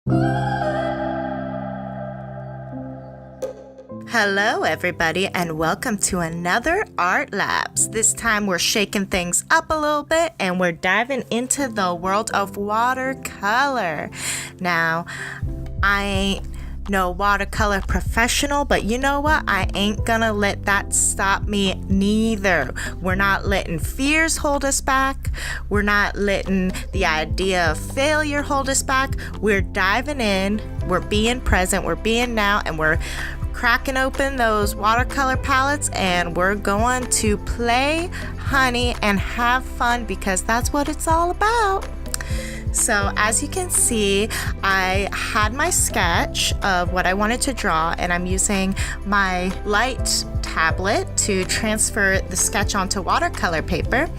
Hello everybody and welcome to another ARTlapse. This time we're shaking things up a little bit and we're diving into the world of watercolor. Now, I ain't no watercolor professional, but you know what? I ain't gonna let that stop me neither. We're not letting fears hold us back. We're not letting the idea of failure hold us back. We're diving in, we're being present, we're being now, and we're cracking open those watercolor palettes and we're going to play, honey, and have fun because that's what it's all about. So as you can see, I had my sketch of what I wanted to draw and I'm using my light tablet to transfer the sketch onto watercolor paper.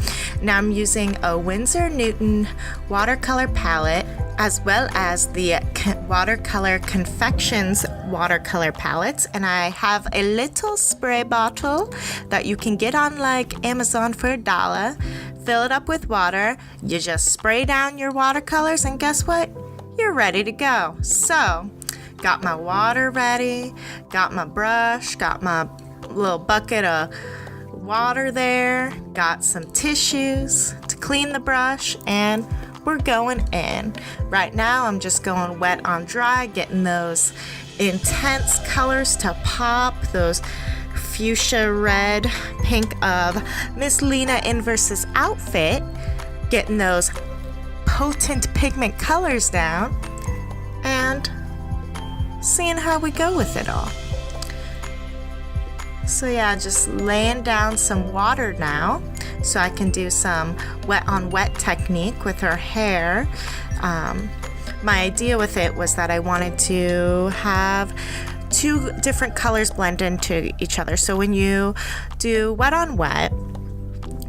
Now I'm using a Winsor Newton watercolor palette as well as the Watercolor Confections watercolor palettes, and I have a little spray bottle that you can get on like Amazon for $1. Fill it up with water, you just spray down your watercolors and guess what? You're ready to go. So, got my water ready, got my brush, got my little bucket of water there, got some tissues to clean the brush, and we're going in. Right now I'm just going wet on dry, getting those intense colors to pop, those fuchsia red, pink of Miss Lina Inverse's outfit, getting those potent pigment colors down and seeing how we go with it all. So yeah, just laying down some water now so I can do some wet on wet technique with her hair. My idea with it was that I wanted to have two different colors blend into each other. So when you do wet on wet,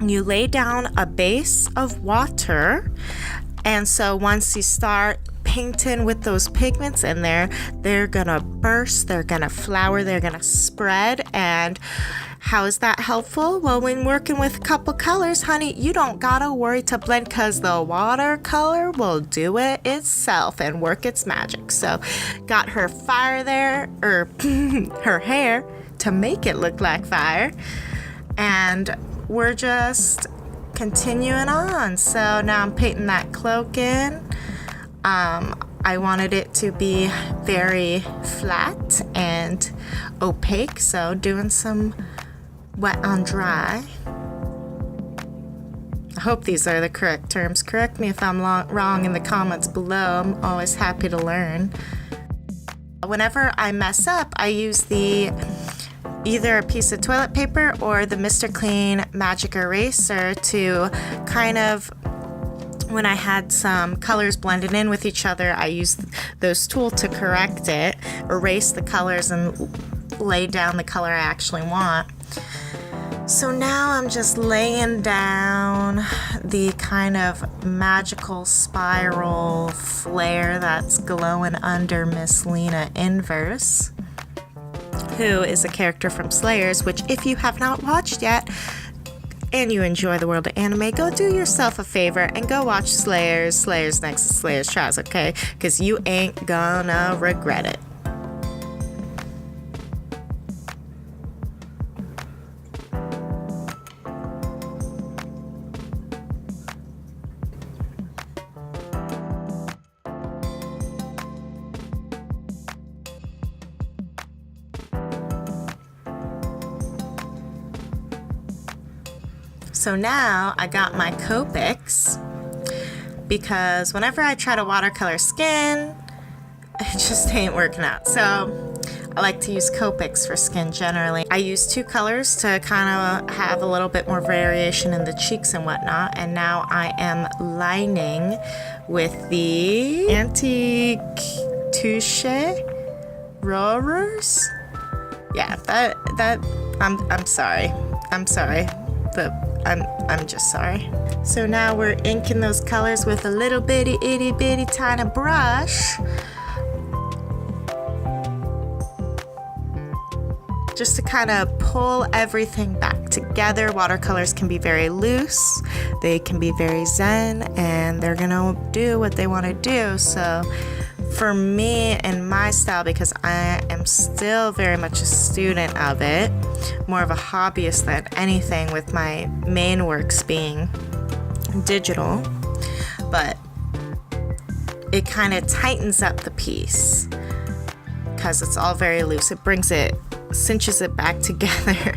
you lay down a base of water, and so once you start painting with those pigments in there, they're gonna burst, they're gonna flower, they're gonna spread. And how is that helpful? Well, when working with a couple colors, honey, you don't gotta worry to blend because the watercolor will do it itself and work its magic. So got her fire there, or her hair to make it look like fire, and we're just continuing on. So now I'm painting that cloak in. I wanted it to be very flat and opaque, so doing some wet on dry. I hope these are the correct terms. Correct me if I'm wrong in the comments below. I'm always happy to learn. Whenever I mess up, I use either a piece of toilet paper or the Mr. Clean Magic Eraser to kind of, when I had some colors blended in with each other, I used those tools to correct it, erase the colors and lay down the color I actually want. So now I'm just laying down the kind of magical spiral flare that's glowing under Miss Lina Inverse, who is a character from Slayers, which if you have not watched yet, and you enjoy the world of anime, go do yourself a favor and go watch Slayers Next to Slayers Trials, okay? Because you ain't gonna regret it. So now I got my Copics because whenever I try to watercolor skin, it just ain't working out. So I like to use Copics for skin generally. I use two colors to kind of have a little bit more variation in the cheeks and whatnot. And now I am lining with the Antique Touche Rohrers. Yeah, I'm sorry. But I'm just sorry. So now we're inking those colors with a little bitty itty bitty tiny brush, just to kind of pull everything back together. Watercolors can be very loose, they can be very zen, and they're gonna do what they want to do. So for me and my style, because I am still very much a student of it, more of a hobbyist than anything, with my main works being digital, but it kind of tightens up the piece because it's all very loose. It brings it, cinches it back together.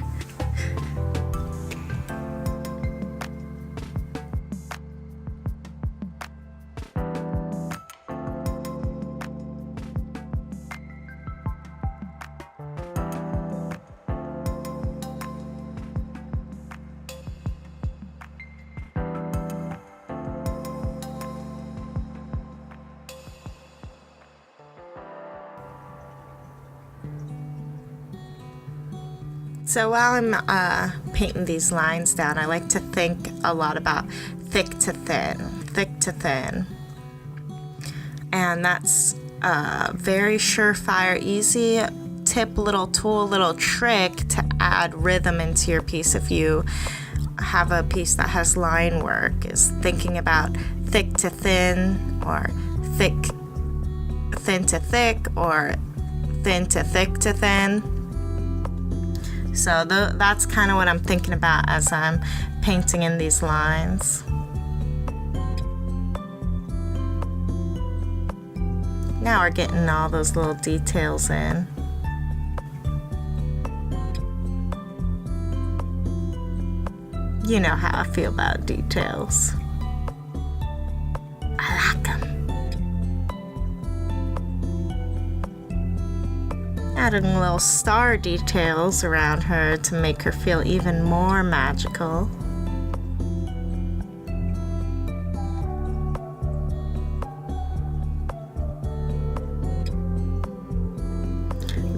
So while I'm painting these lines down, I like to think a lot about thick to thin. And that's a very surefire, easy tip, little tool, little trick to add rhythm into your piece if you have a piece that has line work, is thinking about thick to thin, or thin to thick, or thin to thick to thin. So that's kind of what I'm thinking about as I'm painting in these lines. Now we're getting all those little details in. You know how I feel about details. I like them. Adding little star details around her to make her feel even more magical.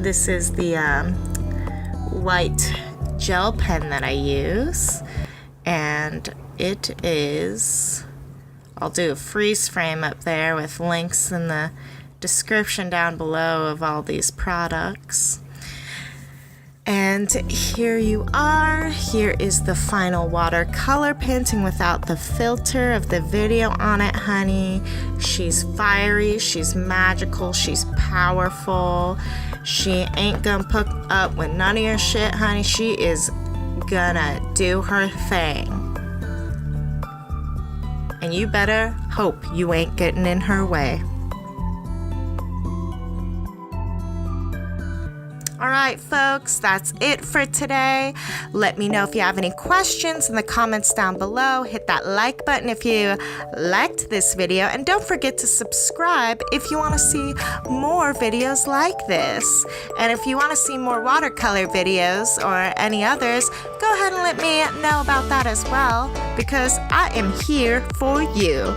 This is the white gel pen that I use, and it is, I'll do a freeze frame up there with links in the description down below of all these products. And here you are. Here is the final watercolor painting without the filter of the video on it, honey. She's fiery, she's magical, she's powerful. She ain't gonna put up with none of your shit, honey. She is gonna do her thing. And you better hope you ain't getting in her way. Alright folks, that's it for today. Let me know if you have any questions in the comments down below. Hit that like button if you liked this video, and don't forget to subscribe if you want to see more videos like this. And if you want to see more watercolor videos or any others, go ahead and let me know about that as well, because I am here for you.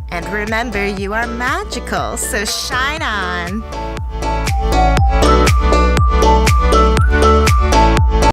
And remember, you are magical, so shine on.